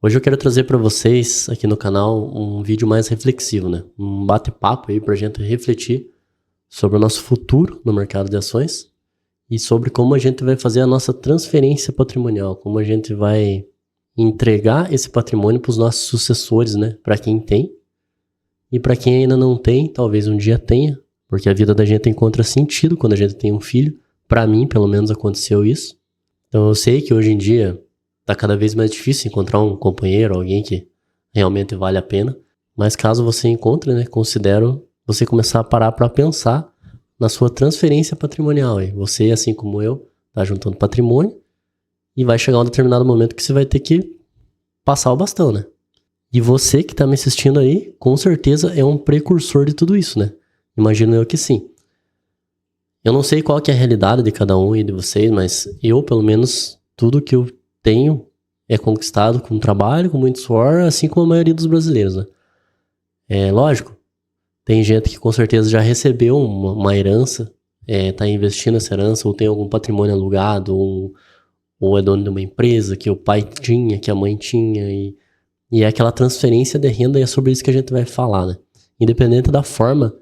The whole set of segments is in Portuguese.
Hoje eu quero trazer para vocês aqui no canal um vídeo mais reflexivo, né? Um bate-papo aí pra gente refletir sobre o nosso futuro no mercado de ações e sobre como a gente vai fazer a nossa transferência patrimonial, como a gente vai entregar esse patrimônio para os nossos sucessores, né? Para quem tem e para quem ainda não tem, talvez um dia tenha, porque a vida da gente encontra sentido quando a gente tem um filho. Para mim, pelo menos, aconteceu isso. Então eu sei que hoje em dia tá cada vez mais difícil encontrar um companheiro, alguém que realmente vale a pena. Mas caso você encontre, né, considero você começar a parar para pensar na sua transferência patrimonial. Aí. Você, assim como eu, tá juntando patrimônio e vai chegar um determinado momento que você vai ter que passar o bastão, né? E você que tá me assistindo aí, com certeza é um precursor de tudo isso, né? Imagino eu que sim. Eu não sei qual que é a realidade de cada um e de vocês, mas eu, pelo menos, tudo que eu tenho é conquistado com trabalho, com muito suor, assim como a maioria dos brasileiros, né? É lógico, tem gente que com certeza já recebeu uma herança, tá investindo nessa herança, ou tem algum patrimônio alugado, ou é dono de uma empresa que o pai tinha, que a mãe tinha, e é aquela transferência de renda e é sobre isso que a gente vai falar, né? Independente da forma,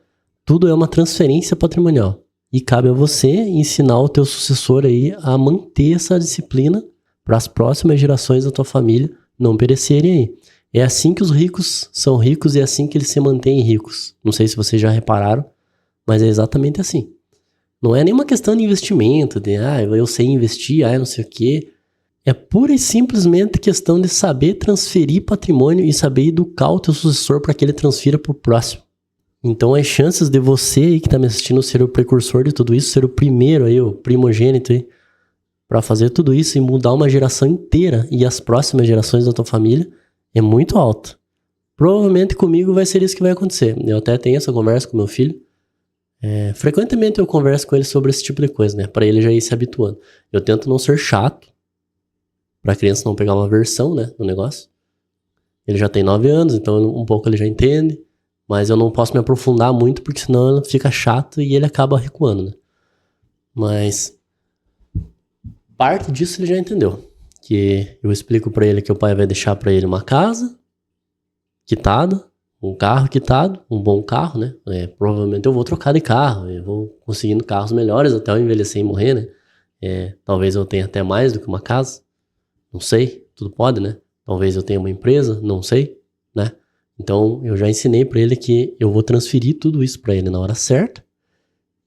tudo é uma transferência patrimonial. E cabe a você ensinar o teu sucessor aí a manter essa disciplina para as próximas gerações da tua família não perecerem aí. É assim que os ricos são ricos e é assim que eles se mantêm ricos. Não sei se vocês já repararam, mas é exatamente assim. Não é nenhuma questão de investimento, de eu sei investir, não sei o quê. É pura e simplesmente questão de saber transferir patrimônio e saber educar o teu sucessor para que ele transfira para o próximo. Então as chances de você aí que está me assistindo ser o precursor de tudo isso, ser o primeiro aí, o primogênito aí, para fazer tudo isso e mudar uma geração inteira e as próximas gerações da tua família é muito alta. Provavelmente comigo vai ser isso que vai acontecer. Eu até tenho essa conversa com meu filho. Frequentemente eu converso com ele sobre esse tipo de coisa, né? Para ele já ir se habituando. Eu tento não ser chato, para a criança não pegar uma aversão, né, no negócio. Ele já tem 9 anos, então um pouco ele já entende. Mas eu não posso me aprofundar muito, porque senão fica chato e ele acaba recuando, né? Mas parte disso ele já entendeu. Que eu explico pra ele que o pai vai deixar pra ele uma casa quitada, um carro quitado, um bom carro, né? Provavelmente eu vou trocar de carro, eu vou conseguindo carros melhores até eu envelhecer e morrer, né? Talvez eu tenha até mais do que uma casa, não sei, tudo pode, né? Talvez eu tenha uma empresa, não sei, né? Então eu já ensinei pra ele que eu vou transferir tudo isso pra ele na hora certa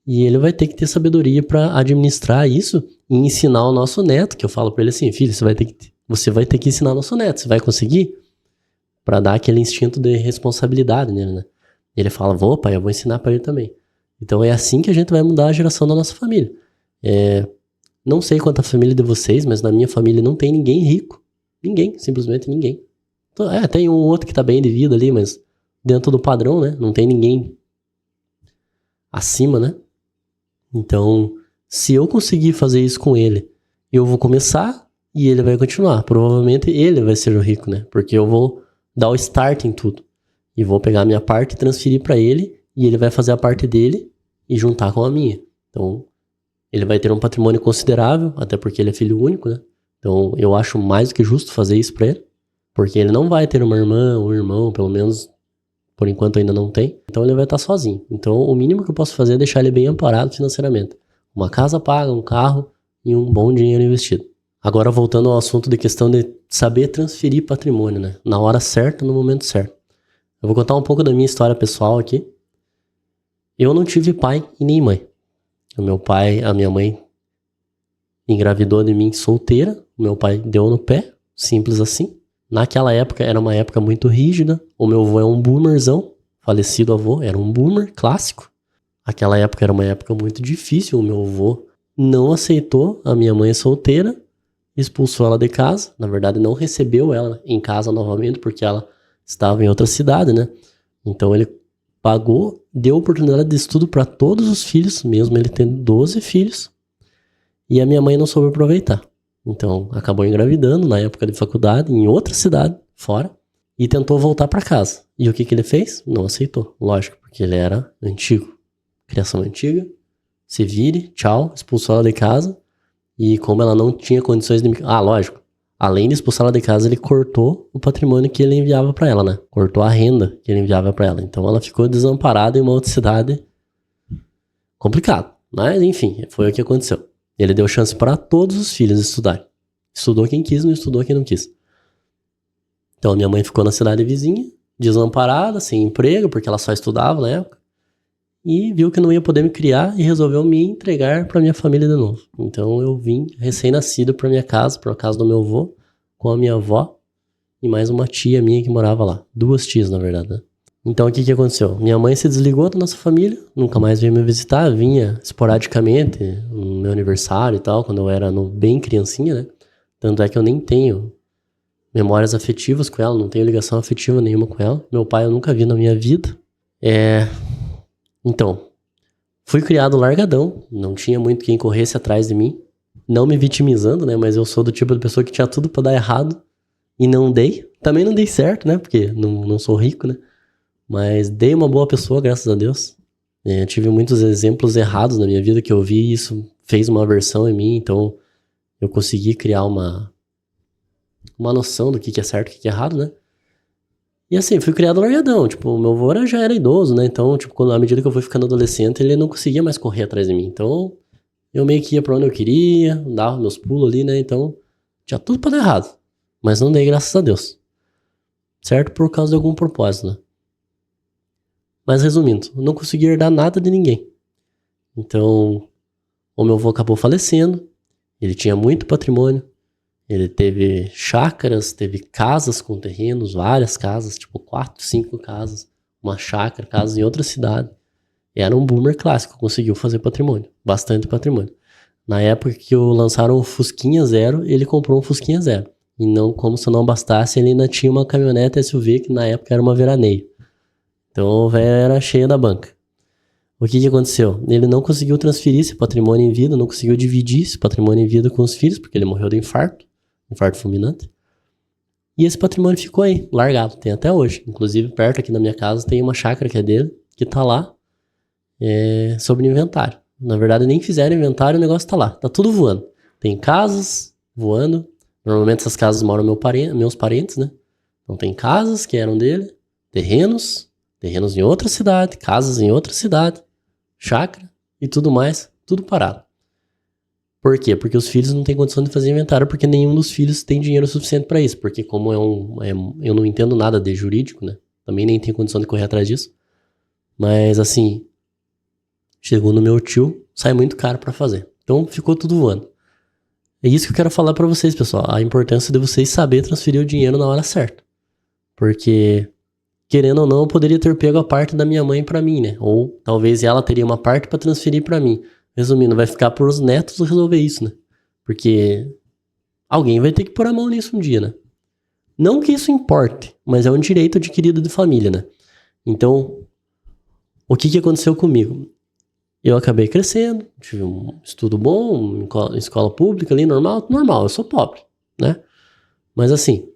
e ele vai ter que ter sabedoria pra administrar isso e ensinar o nosso neto, que eu falo pra ele assim, filho, você vai ter que ensinar o nosso neto, você vai conseguir? Pra dar aquele instinto de responsabilidade nele, né? E ele fala, vou pai, eu vou ensinar pra ele também. Então é assim que a gente vai mudar a geração da nossa família. Não sei quanto a família de vocês, mas na minha família não tem ninguém rico. Ninguém, simplesmente ninguém. Então, tem um outro que tá bem de vida ali, mas dentro do padrão, né? Não tem ninguém acima, né? Então, se eu conseguir fazer isso com ele, eu vou começar e ele vai continuar. Provavelmente ele vai ser o rico, né? Porque eu vou dar o start em tudo. E vou pegar a minha parte e transferir pra ele, e ele vai fazer a parte dele e juntar com a minha. Então, ele vai ter um patrimônio considerável, até porque ele é filho único, né? Então, eu acho mais do que justo fazer isso pra ele. Porque ele não vai ter uma irmã ou um irmão, pelo menos por enquanto ainda não tem. Então ele vai estar sozinho. Então o mínimo que eu posso fazer é deixar ele bem amparado financeiramente. Uma casa paga, um carro e um bom dinheiro investido. Agora voltando ao assunto de questão de saber transferir patrimônio, né? Na hora certa, no momento certo. Eu vou contar um pouco da minha história pessoal aqui. Eu não tive pai e nem mãe. A minha mãe engravidou de mim solteira. O meu pai deu no pé, simples assim. Naquela época, era uma época muito rígida. O meu avô é um boomerzão, falecido avô, era um boomer clássico. Aquela época era uma época muito difícil. O meu avô não aceitou a minha mãe solteira, expulsou ela de casa. Na verdade, não recebeu ela em casa novamente, porque ela estava em outra cidade, né? Então ele pagou, deu oportunidade de estudo para todos os filhos, mesmo ele tendo 12 filhos. E a minha mãe não soube aproveitar. Então, acabou engravidando na época de faculdade, em outra cidade, fora, e tentou voltar para casa. E o que ele fez? Não aceitou, lógico, porque ele era antigo. Criação antiga, se vire, tchau, expulsou ela de casa. E como ela não tinha condições de... lógico, além de expulsar ela de casa, ele cortou o patrimônio que ele enviava pra ela, né? Cortou a renda que ele enviava pra ela. Então ela ficou desamparada em uma outra cidade. Complicado. Mas, enfim, foi o que aconteceu. Ele deu chance pra todos os filhos estudarem. Estudou quem quis, não estudou quem não quis. Então minha mãe ficou na cidade vizinha, desamparada, sem emprego, porque ela só estudava na época. E viu que não ia poder me criar e resolveu me entregar pra minha família de novo. Então eu vim recém-nascido pra minha casa, pra casa do meu avô, com a minha avó e mais uma tia minha que morava lá. 2 tias, na verdade, né? Então o que aconteceu? Minha mãe se desligou da nossa família, nunca mais veio me visitar, vinha esporadicamente no meu aniversário e tal, quando eu era bem criancinha, né? Tanto é que eu nem tenho memórias afetivas com ela, não tenho ligação afetiva nenhuma com ela. Meu pai eu nunca vi na minha vida. Então, fui criado largadão, não tinha muito quem corresse atrás de mim, não me vitimizando, né, mas eu sou do tipo de pessoa que tinha tudo pra dar errado e não dei. Também não dei certo, né, porque não sou rico, né, mas dei uma boa pessoa, graças a Deus. Tive muitos exemplos errados na minha vida que eu vi e isso fez uma aversão em mim, então eu consegui criar uma noção do que é certo e o que é errado, né. E assim, fui criado largadão, tipo, meu avô já era idoso, né, então, tipo, à medida que eu fui ficando adolescente, ele não conseguia mais correr atrás de mim, então, eu meio que ia pra onde eu queria, dava meus pulos ali, né, então, tinha tudo pra dar errado, mas não dei, graças a Deus, certo? Por causa de algum propósito, né. Mas resumindo, eu não consegui herdar nada de ninguém, então, o meu avô acabou falecendo, ele tinha muito patrimônio, ele teve chácaras, teve casas com terrenos, várias casas, tipo 4, 5 casas, uma chácara, casas em outra cidade. Era um boomer clássico, conseguiu fazer patrimônio, bastante patrimônio. Na época que lançaram o Fusquinha Zero, ele comprou um Fusquinha Zero. E não, como se não bastasse, ele ainda tinha uma caminhonete SUV que na época era uma veraneio. Então o velho era cheio da banca. O que aconteceu? Ele não conseguiu transferir esse patrimônio em vida, não conseguiu dividir esse patrimônio em vida com os filhos, porque ele morreu de infarto fulminante. E esse patrimônio ficou aí, largado, tem até hoje. Inclusive, perto aqui da minha casa tem uma chácara que é dele, que tá lá, sobre inventário. Na verdade, nem fizeram inventário, o negócio tá lá, tá tudo voando. Tem casas voando, normalmente essas casas moram meus parentes, né? Então tem casas que eram dele, terrenos em outra cidade, casas em outra cidade, chácara e tudo mais, tudo parado. Por quê? Porque os filhos não têm condição de fazer inventário, porque nenhum dos filhos tem dinheiro suficiente para isso. Porque como eu não entendo nada de jurídico, né? Também nem tenho condição de correr atrás disso. Mas assim, segundo meu tio, sai muito caro para fazer. Então ficou tudo voando. É isso que eu quero falar para vocês, pessoal. A importância de vocês saber transferir o dinheiro na hora certa. Porque, querendo ou não, eu poderia ter pego a parte da minha mãe para mim, né? Ou talvez ela teria uma parte para transferir para mim. Resumindo, vai ficar pros netos resolver isso, né? Porque alguém vai ter que pôr a mão nisso um dia, né? Não que isso importe, mas é um direito adquirido de família, né? Então, o que aconteceu comigo? Eu acabei crescendo, tive um estudo bom, escola pública ali, normal, eu sou pobre, né? Mas assim,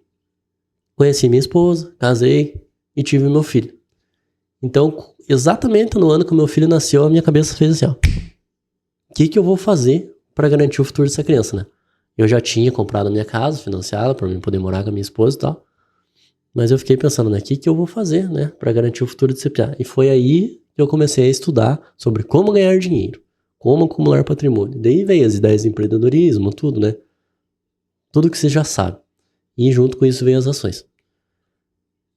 conheci minha esposa, casei e tive meu filho. Então, exatamente no ano que o meu filho nasceu, a minha cabeça fez assim, ó. O que eu vou fazer para garantir o futuro dessa criança, né? Eu já tinha comprado a minha casa, financiada, para mim poder morar com a minha esposa e tal. Mas eu fiquei pensando, né? O que eu vou fazer, né? Para garantir o futuro desse piá. E foi aí que eu comecei a estudar sobre como ganhar dinheiro, como acumular patrimônio. Daí veio as ideias de empreendedorismo, tudo, né? Tudo que você já sabe. E junto com isso veio as ações.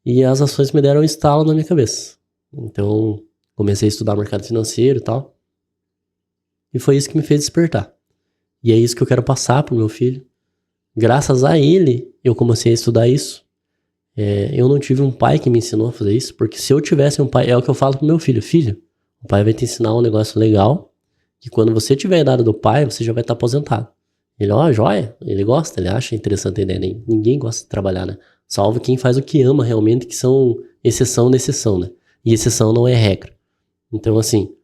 E as ações me deram um estalo na minha cabeça. Então, comecei a estudar mercado financeiro e tal. E foi isso que me fez despertar. E é isso que eu quero passar pro meu filho. Graças a ele, eu comecei a estudar isso. Eu não tive um pai que me ensinou a fazer isso, porque se eu tivesse um pai, é o que eu falo pro meu filho. Filho, o pai vai te ensinar um negócio legal, que quando você tiver a idade do pai, você já vai estar aposentado. Ele, joia, ele gosta, ele acha interessante a ideia. Ninguém gosta de trabalhar, né? Salvo quem faz o que ama realmente, que são exceção da exceção, né? E exceção não é regra. Então, assim,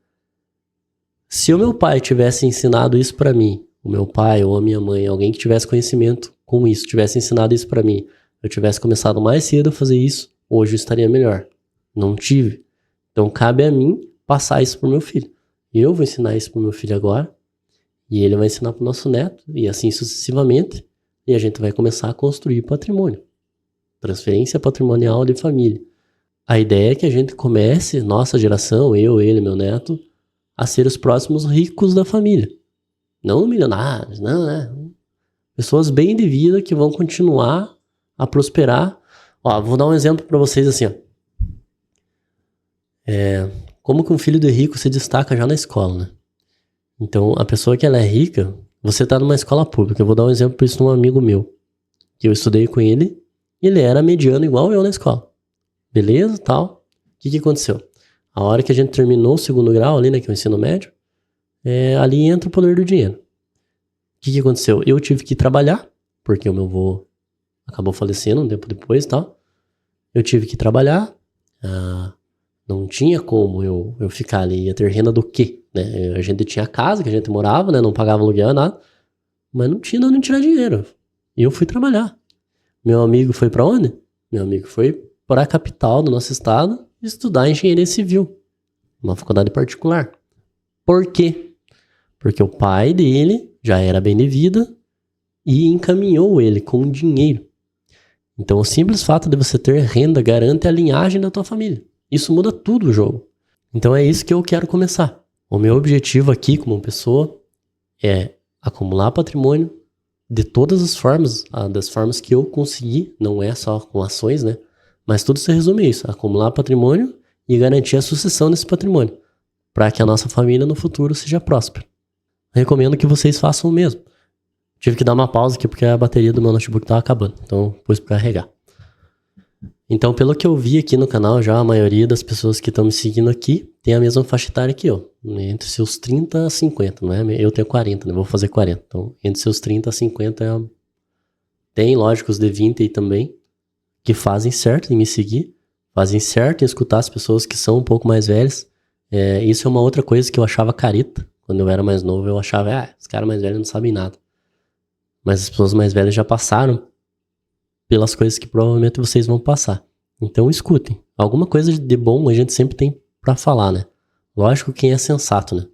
se o meu pai tivesse ensinado isso pra mim, o meu pai ou a minha mãe, alguém que tivesse conhecimento com isso, tivesse ensinado isso pra mim, eu tivesse começado mais cedo a fazer isso, hoje eu estaria melhor. Não tive. Então cabe a mim passar isso pro meu filho. Eu vou ensinar isso pro meu filho agora, e ele vai ensinar pro nosso neto, e assim sucessivamente. e a gente vai começar a construir patrimônio. Transferência patrimonial de família. A ideia é que a gente comece, nossa geração, eu, ele, meu neto, a ser os próximos ricos da família. Não milionários, não, né? Pessoas bem de vida que vão continuar a prosperar. Ó, vou dar um exemplo para vocês assim, ó. Como que um filho de rico se destaca já na escola, né? Então, a pessoa que ela é rica, você tá numa escola pública. Eu vou dar um exemplo para isso de um amigo meu, que eu estudei com ele, e ele era mediano igual eu na escola. Beleza, tal. O que aconteceu? A hora que a gente terminou o segundo grau ali, né, que é o ensino médio, ali entra o poder do dinheiro. O que aconteceu? Eu tive que trabalhar, porque o meu avô acabou falecendo um tempo depois e tal. Eu tive que trabalhar, não tinha como eu ficar ali, ia ter renda do quê? Né? A gente tinha casa que a gente morava, né? Não pagava aluguel, nada, mas não tinha de onde tirar dinheiro. E eu fui trabalhar. Meu amigo foi pra onde? Meu amigo foi para a capital do nosso estado estudar engenharia civil, uma faculdade particular. Por quê? Porque o pai dele já era bem de vida e encaminhou ele com dinheiro. Então, o simples fato de você ter renda garante a linhagem da tua família. Isso muda tudo o jogo. Então, é isso que eu quero começar. O meu objetivo aqui, como pessoa, é acumular patrimônio de todas as formas, das formas que eu conseguir, não é só com ações, né? Mas tudo se resume a isso, acumular patrimônio e garantir a sucessão desse patrimônio, para que a nossa família no futuro seja próspera. Recomendo que vocês façam o mesmo. Tive que dar uma pausa aqui porque a bateria do meu notebook estava acabando, então pus para carregar. Então, pelo que eu vi aqui no canal, já a maioria das pessoas que estão me seguindo aqui tem a mesma faixa etária que eu, entre seus 30 a 50, não é? Eu tenho 40, né? Vou fazer 40. Então, entre seus 30 a 50 tem, lógico, os de 20 aí também, que fazem certo em me seguir, fazem certo em escutar as pessoas que são um pouco mais velhas. Isso é uma outra coisa que eu achava careta. Quando eu era mais novo, eu achava, os caras mais velhos não sabem nada. Mas as pessoas mais velhas já passaram pelas coisas que provavelmente vocês vão passar. Então escutem. Alguma coisa de bom a gente sempre tem pra falar, né? Lógico, quem é sensato, né?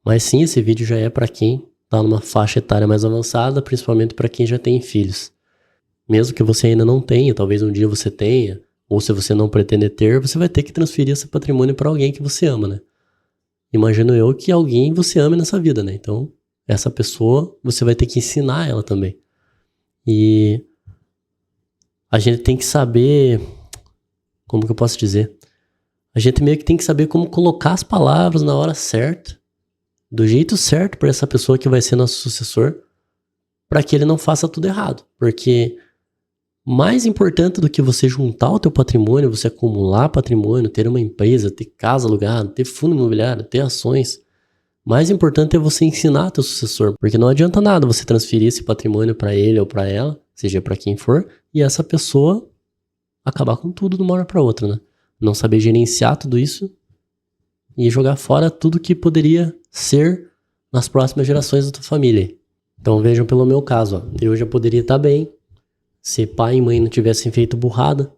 Mas sim, esse vídeo já é pra quem tá numa faixa etária mais avançada, principalmente pra quem já tem filhos. Mesmo que você ainda não tenha, talvez um dia você tenha, ou se você não pretende ter, você vai ter que transferir esse patrimônio pra alguém que você ama, né? Imagino eu que alguém você ama nessa vida, né? Então, essa pessoa, você vai ter que ensinar ela também. E a gente tem que saber, como que eu posso dizer? A gente meio que tem que saber como colocar as palavras na hora certa, do jeito certo para essa pessoa que vai ser nosso sucessor, para que ele não faça tudo errado. Porque mais importante do que você juntar o teu patrimônio, você acumular patrimônio, ter uma empresa, ter casa alugada, ter fundo imobiliário, ter ações, mais importante é você ensinar teu sucessor, porque não adianta nada você transferir esse patrimônio para ele ou para ela, seja para quem for, e essa pessoa acabar com tudo de uma hora para outra, né? Não saber gerenciar tudo isso e jogar fora tudo que poderia ser nas próximas gerações da tua família. Então vejam pelo meu caso, ó. Eu já poderia estar bem se pai e mãe não tivessem feito burrada.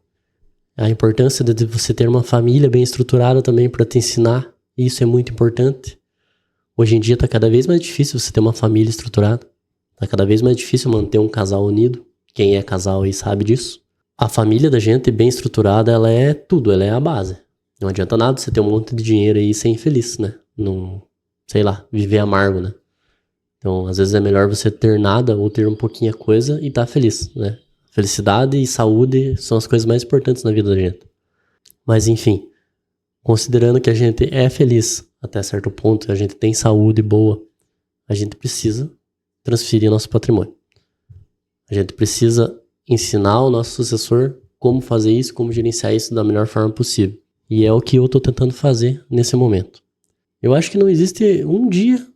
A importância de você ter uma família bem estruturada também para te ensinar, isso é muito importante. Hoje em dia tá cada vez mais difícil você ter uma família estruturada. Tá cada vez mais difícil manter um casal unido. Quem é casal aí sabe disso. A família da gente bem estruturada, ela é tudo, ela é a base. Não adianta nada você ter um monte de dinheiro aí e ser infeliz, né? Não, sei lá, viver amargo, né? Então, às vezes é melhor você ter nada ou ter um pouquinho a coisa e tá feliz, né? Felicidade e saúde são as coisas mais importantes na vida da gente. Mas enfim, considerando que a gente é feliz até certo ponto, a gente tem saúde boa, a gente precisa transferir nosso patrimônio. A gente precisa ensinar o nosso sucessor como fazer isso, como gerenciar isso da melhor forma possível. E é o que eu tô tentando fazer nesse momento. Eu acho que não existe um dia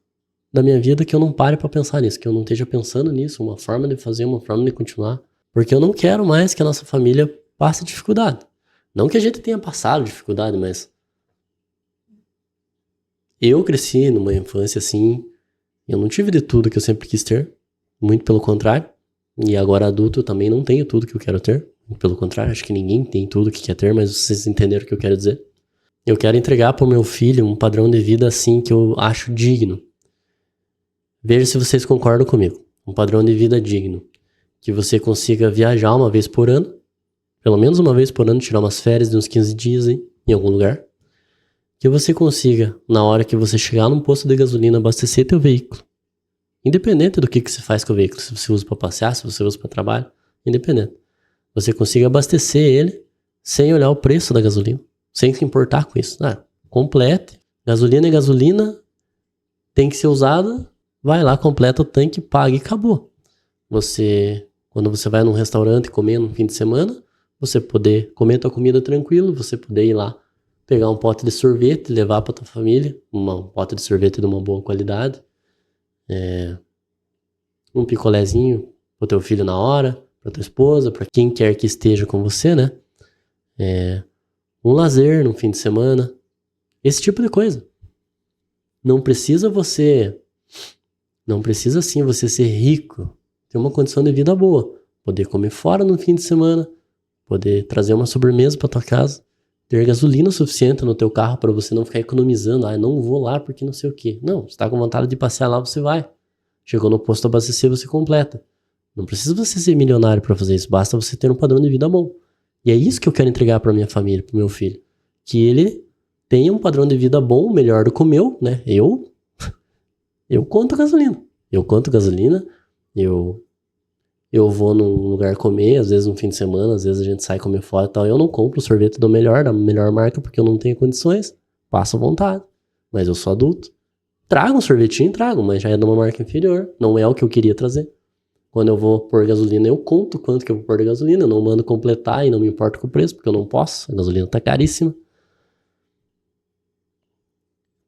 da minha vida que eu não pare para pensar nisso, que eu não esteja pensando nisso, uma forma de fazer, uma forma de continuar. Porque eu não quero mais que a nossa família passe dificuldade. Não que a gente tenha passado dificuldade, mas eu cresci numa infância assim, eu não tive de tudo que eu sempre quis ter, muito pelo contrário. E agora adulto eu também não tenho tudo que eu quero ter. Pelo contrário, acho que ninguém tem tudo que quer ter, mas vocês entenderam o que eu quero dizer. Eu quero entregar para o meu filho um padrão de vida assim que eu acho digno. Veja se vocês concordam comigo. Um padrão de vida digno. que você consiga viajar uma vez por ano, pelo menos uma vez por ano, tirar umas férias de uns 15 dias aí, em algum lugar. Que você consiga, na hora que você chegar num posto de gasolina, abastecer teu veículo. Independente do que você faz com o veículo, se você usa para passear, se você usa para trabalho, independente. Você consiga abastecer ele sem olhar o preço da gasolina, sem se importar com isso. Complete. Gasolina é gasolina, tem que ser usada, vai lá, completa o tanque, paga e acabou. Quando você vai num restaurante comer no fim de semana, você poder comer tua comida tranquilo, você poder ir lá pegar um pote de sorvete, levar para tua família, um pote de sorvete de uma boa qualidade, um picolézinho pro teu filho na hora, pra tua esposa, pra quem quer que esteja com você, né? Um lazer no fim de semana, esse tipo de coisa. Não precisa sim você ser rico, ter uma condição de vida boa, poder comer fora no fim de semana, poder trazer uma sobremesa pra tua casa, ter gasolina suficiente no teu carro para você não ficar economizando. Não vou lá porque não sei o quê. Não, você tá com vontade de passear lá, você vai. Chegou no posto abastecer, você completa. Não precisa você ser milionário para fazer isso, basta você ter um padrão de vida bom. E é isso que eu quero entregar para minha família, pro meu filho. Que ele tenha um padrão de vida bom, melhor do que o meu, né? Eu conto gasolina. Eu vou num lugar comer, às vezes no fim de semana, às vezes a gente sai comer fora e tal. Eu não compro o sorvete da melhor marca, porque eu não tenho condições. Passo à vontade. Mas eu sou adulto. Trago um sorvetinho, mas já é de uma marca inferior. Não é o que eu queria trazer. Quando eu vou pôr gasolina, eu conto quanto que eu vou pôr de gasolina. Eu não mando completar e não me importo com o preço, porque eu não posso. A gasolina tá caríssima.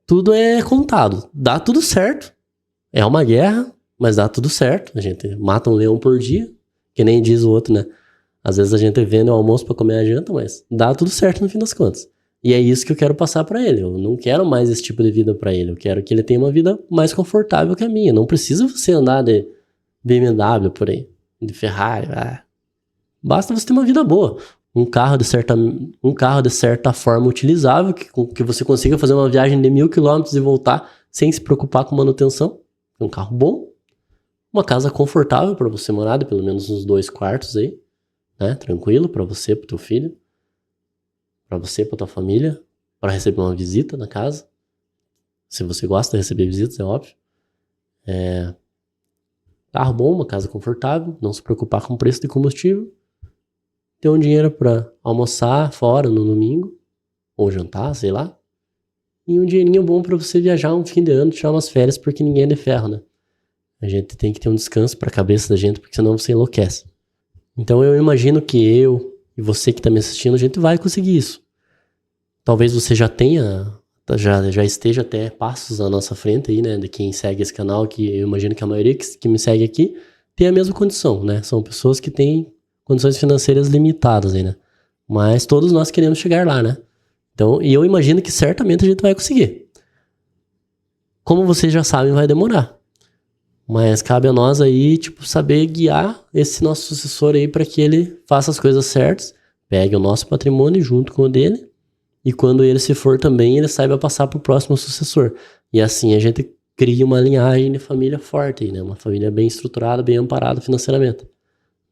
Tudo é contado. Dá tudo certo. É uma guerra, mas dá tudo certo. A gente mata um leão por dia, que nem diz o outro, né? Às vezes a gente vende o almoço pra comer a janta, mas dá tudo certo no fim das contas. E é isso que eu quero passar pra ele. Eu não quero mais esse tipo de vida pra ele. Eu quero que ele tenha uma vida mais confortável que a minha. Não precisa você andar de BMW por aí, de Ferrari. Basta você ter uma vida boa. Um carro de certa forma utilizável, que você consiga fazer uma viagem de 1.000 km e voltar sem se preocupar com manutenção. Um carro bom. Uma casa confortável para você morar, de pelo menos uns 2 quartos aí, né? Tranquilo para você, pro teu filho, para você, pra tua família, para receber uma visita na casa. Se você gosta de receber visitas, é óbvio. Carro bom, uma casa confortável, não se preocupar com o preço de combustível. Ter um dinheiro para almoçar fora no domingo, ou jantar, sei lá. E um dinheirinho bom para você viajar um fim de ano, tirar umas férias, porque ninguém é de ferro, né? A gente tem que ter um descanso para a cabeça da gente, porque senão você enlouquece. Então eu imagino que eu e você que está me assistindo, a gente vai conseguir isso. Talvez você já esteja até passos à nossa frente aí, né? De quem segue esse canal, que eu imagino que a maioria que me segue aqui tem a mesma condição, né? São pessoas que têm condições financeiras limitadas aí, né? Mas todos nós queremos chegar lá, né? Então, e eu imagino que certamente a gente vai conseguir. Como vocês já sabem, vai demorar. Mas cabe a nós aí, saber guiar esse nosso sucessor aí para que ele faça as coisas certas, pegue o nosso patrimônio junto com o dele, e quando ele se for também, ele saiba passar para o próximo sucessor. E assim a gente cria uma linhagem de família forte aí, né? Uma família bem estruturada, bem amparada financeiramente,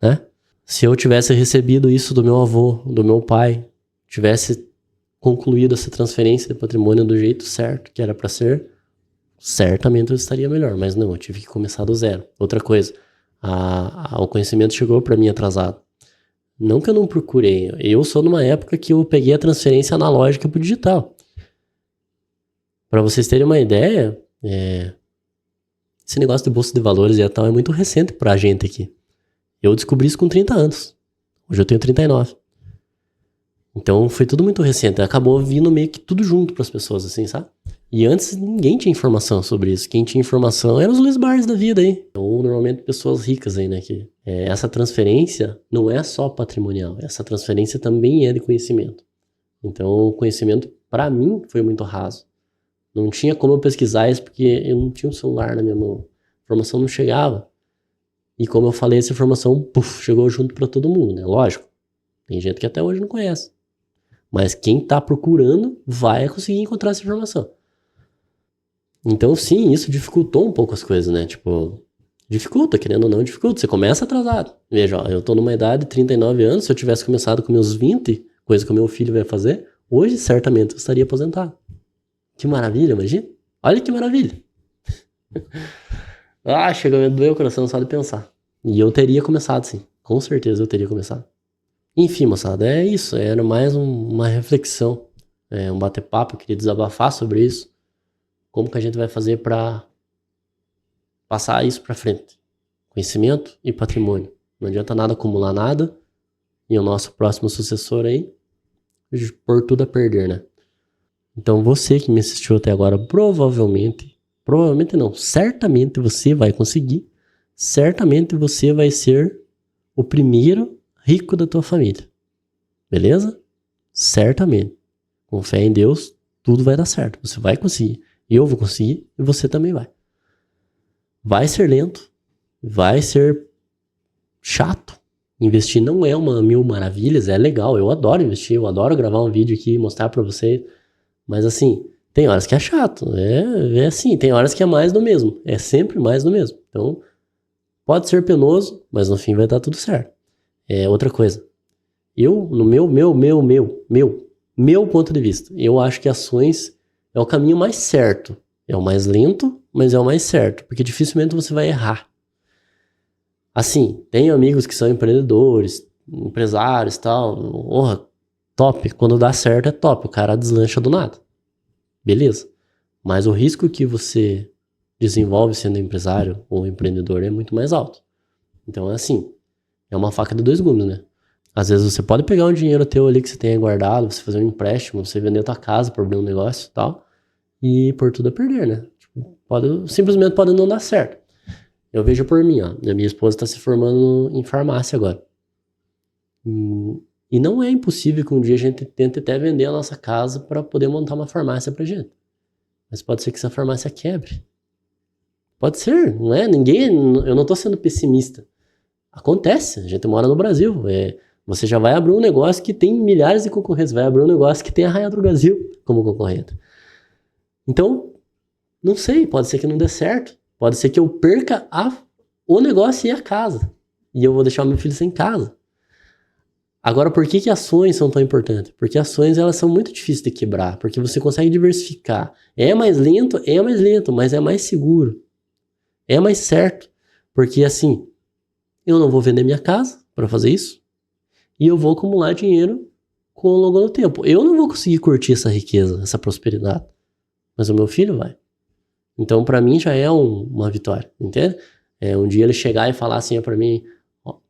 né? Se eu tivesse recebido isso do meu avô, do meu pai, tivesse concluído essa transferência de patrimônio do jeito certo que era para ser, certamente eu estaria melhor, mas não, eu tive que começar do zero. Outra coisa, o conhecimento chegou para mim atrasado. Não que eu não procurei, eu sou numa época que eu peguei a transferência analógica pro digital. Para vocês terem uma ideia, esse negócio de bolsa de valores e tal é muito recente pra gente aqui. Eu descobri isso com 30 anos. Hoje eu tenho 39. Então foi tudo muito recente. Acabou vindo meio que tudo junto pras pessoas, assim, sabe? E antes ninguém tinha informação sobre isso. Quem tinha informação eram os Luiz Barres da vida aí. Ou normalmente pessoas ricas aí, né? Que, essa transferência não é só patrimonial. Essa transferência também é de conhecimento. Então o conhecimento, para mim, foi muito raso. Não tinha como eu pesquisar isso porque eu não tinha um celular na minha mão. A informação não chegava. E como eu falei, essa informação, chegou junto para todo mundo, né? Lógico. Tem gente que até hoje não conhece. Mas quem tá procurando vai conseguir encontrar essa informação. Então, sim, isso dificultou um pouco as coisas, né? Dificulta, querendo ou não, dificulta. Você começa atrasado. Veja, ó, eu tô numa idade de 39 anos, se eu tivesse começado com meus 20, coisa que o meu filho vai fazer, hoje certamente eu estaria aposentado. Que maravilha, imagina. Olha que maravilha. Chega a doer o coração só de pensar. E eu teria começado, sim. Com certeza eu teria começado. Enfim, moçada, é isso. Era mais uma reflexão. Um bate-papo. Eu queria desabafar sobre isso. Como que a gente vai fazer para passar isso para frente? Conhecimento e patrimônio. Não adianta nada acumular nada. E o nosso próximo sucessor aí, por tudo a perder, né? Então você que me assistiu até agora, provavelmente não, certamente você vai conseguir. Certamente você vai ser o primeiro rico da tua família. Beleza? Certamente. Com fé em Deus, tudo vai dar certo. Você vai conseguir. Eu vou conseguir e você também vai. Vai ser lento. Vai ser chato. Investir não é uma mil maravilhas, é legal. Eu adoro investir, eu adoro gravar um vídeo aqui e mostrar pra vocês. Mas assim, tem horas que é chato. É assim, tem horas que é mais do mesmo. É sempre mais do mesmo. Então, pode ser penoso, mas no fim vai dar tudo certo. Outra coisa. Eu, no meu ponto de vista, eu acho que ações é o caminho mais certo. É o mais lento, mas é o mais certo. Porque dificilmente você vai errar. Assim, tenho amigos que são empreendedores, empresários e tal. Top. Quando dá certo é top. O cara deslancha do nada. Beleza. Mas o risco que você desenvolve sendo empresário ou empreendedor é muito mais alto. Então é assim, é uma faca de dois gumes, né? Às vezes você pode pegar um dinheiro teu ali que você tenha guardado, você fazer um empréstimo, você vender a tua casa para abrir um negócio e tal, e por tudo a perder, né? Simplesmente pode não dar certo. Eu vejo por mim, ó. A minha esposa está se formando em farmácia agora. E não é impossível que um dia a gente tente até vender a nossa casa para poder montar uma farmácia pra gente. Mas pode ser que essa farmácia quebre. Pode ser, não é? Eu não tô sendo pessimista. Acontece, a gente mora no Brasil. Você já vai abrir um negócio que tem milhares de concorrentes, vai abrir um negócio que tem a Raia do Brasil como concorrente. Então, não sei, pode ser que não dê certo. Pode ser que eu perca o negócio e a casa. E eu vou deixar o meu filho sem casa. Agora, por que ações são tão importantes? Porque ações, elas são muito difíceis de quebrar, porque você consegue diversificar. É mais lento, mas é mais seguro. É mais certo. Porque assim, eu não vou vender minha casa para fazer isso, e eu vou acumular dinheiro com o longo do tempo. Eu não vou conseguir curtir essa riqueza, essa prosperidade, mas o meu filho vai. Então, para mim, já é uma vitória, entende? Um dia ele chegar e falar assim para mim,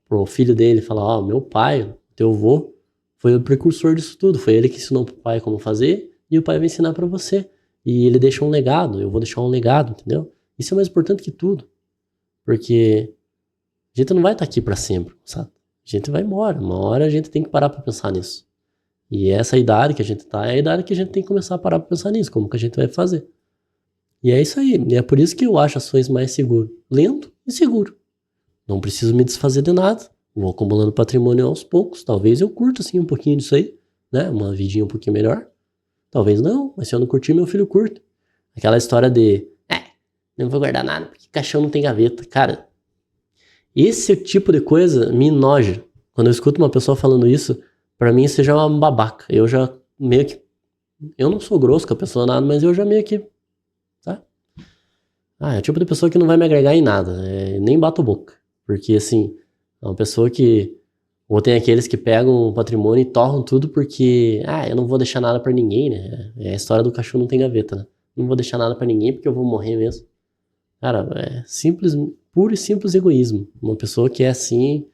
pro filho dele, falar, meu pai, teu avô, foi o precursor disso tudo, foi ele que ensinou pro pai como fazer, e o pai vai ensinar para você. E ele deixa um legado, eu vou deixar um legado, entendeu? Isso é mais importante que tudo. Porque a gente não vai estar aqui para sempre, sabe? A gente vai embora, uma hora a gente tem que parar para pensar nisso. E essa idade que a gente tá, é a idade que a gente tem que começar a parar para pensar nisso, como que a gente vai fazer. E é isso aí, e é por isso que eu acho ações mais seguro. Lento e seguro. Não preciso me desfazer de nada, vou acumulando patrimônio aos poucos, talvez eu curta assim um pouquinho disso aí, né? Uma vidinha um pouquinho melhor. Talvez não, mas se eu não curtir, meu filho curta. Aquela história de, não vou guardar nada, porque caixão não tem gaveta. Cara, esse tipo de coisa me enoja. Quando eu escuto uma pessoa falando isso, pra mim isso já é uma babaca. Eu já meio que... Eu não sou grosso com a pessoa nada, mas eu já meio que... Tá? É o tipo de pessoa que não vai me agregar em nada. Nem bato boca. Porque, assim, é uma pessoa que... Ou tem aqueles que pegam o patrimônio e torram tudo porque... eu não vou deixar nada pra ninguém, né? É a história do cachorro não tem gaveta, né? Não vou deixar nada pra ninguém porque eu vou morrer mesmo. Cara, é simples, puro e simples egoísmo. Uma pessoa que é assim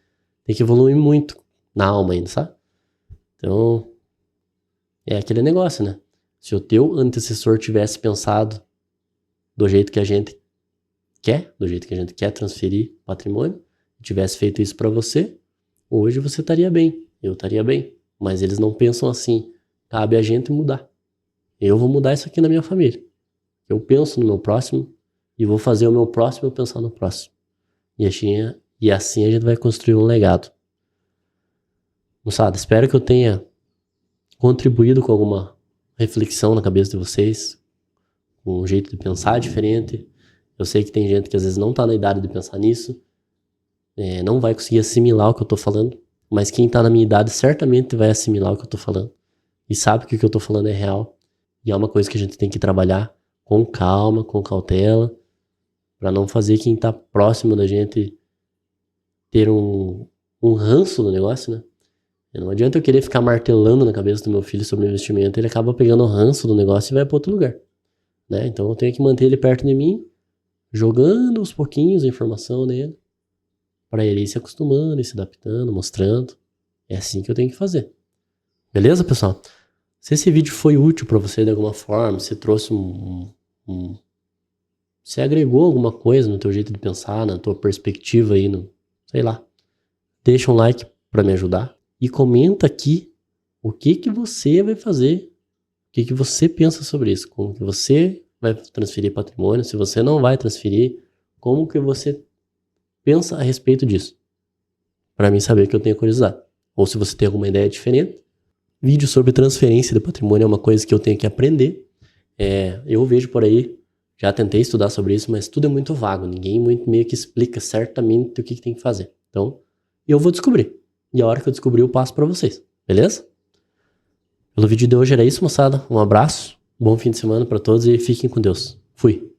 tem que evoluir muito na alma ainda, sabe? Então, é aquele negócio, né? Se o teu antecessor tivesse pensado do jeito que a gente quer, do jeito que a gente quer transferir patrimônio, tivesse feito isso pra você, hoje você estaria bem, eu estaria bem. Mas eles não pensam assim. Cabe a gente mudar. Eu vou mudar isso aqui na minha família. Eu penso no meu próximo e vou fazer o meu próximo eu pensar no próximo. E assim a gente vai construir um legado. Moçada, espero que eu tenha contribuído com alguma reflexão na cabeça de vocês, com um jeito de pensar diferente. Eu sei que tem gente que às vezes não tá na idade de pensar nisso, não vai conseguir assimilar o que eu tô falando, mas quem tá na minha idade certamente vai assimilar o que eu tô falando e sabe que o que eu tô falando é real. E é uma coisa que a gente tem que trabalhar com calma, com cautela, para não fazer quem tá próximo da gente ter um ranço no negócio, né? Não adianta eu querer ficar martelando na cabeça do meu filho sobre investimento, ele acaba pegando o ranço do negócio e vai para outro lugar, né? Então eu tenho que manter ele perto de mim, jogando aos pouquinhos a informação nele, para ele ir se acostumando, ir se adaptando, mostrando. É assim que eu tenho que fazer. Beleza, pessoal? Se esse vídeo foi útil para você de alguma forma, se trouxe se agregou alguma coisa no teu jeito de pensar, na tua perspectiva aí, sei lá, deixa um like para me ajudar e comenta aqui o que você vai fazer, o que você pensa sobre isso, como que você vai transferir patrimônio, se você não vai transferir, como que você pensa a respeito disso, para mim saber que eu tenho curiosidade. Ou se você tem alguma ideia diferente, vídeo sobre transferência de patrimônio é uma coisa que eu tenho que aprender. Eu vejo por aí, já tentei estudar sobre isso, mas tudo é muito vago, ninguém muito meio que explica certamente o que tem que fazer. Então, eu vou descobrir. E a hora que eu descobrir, eu passo para vocês, beleza? Pelo vídeo de hoje era isso, moçada. Um abraço, bom fim de semana para todos e fiquem com Deus. Fui!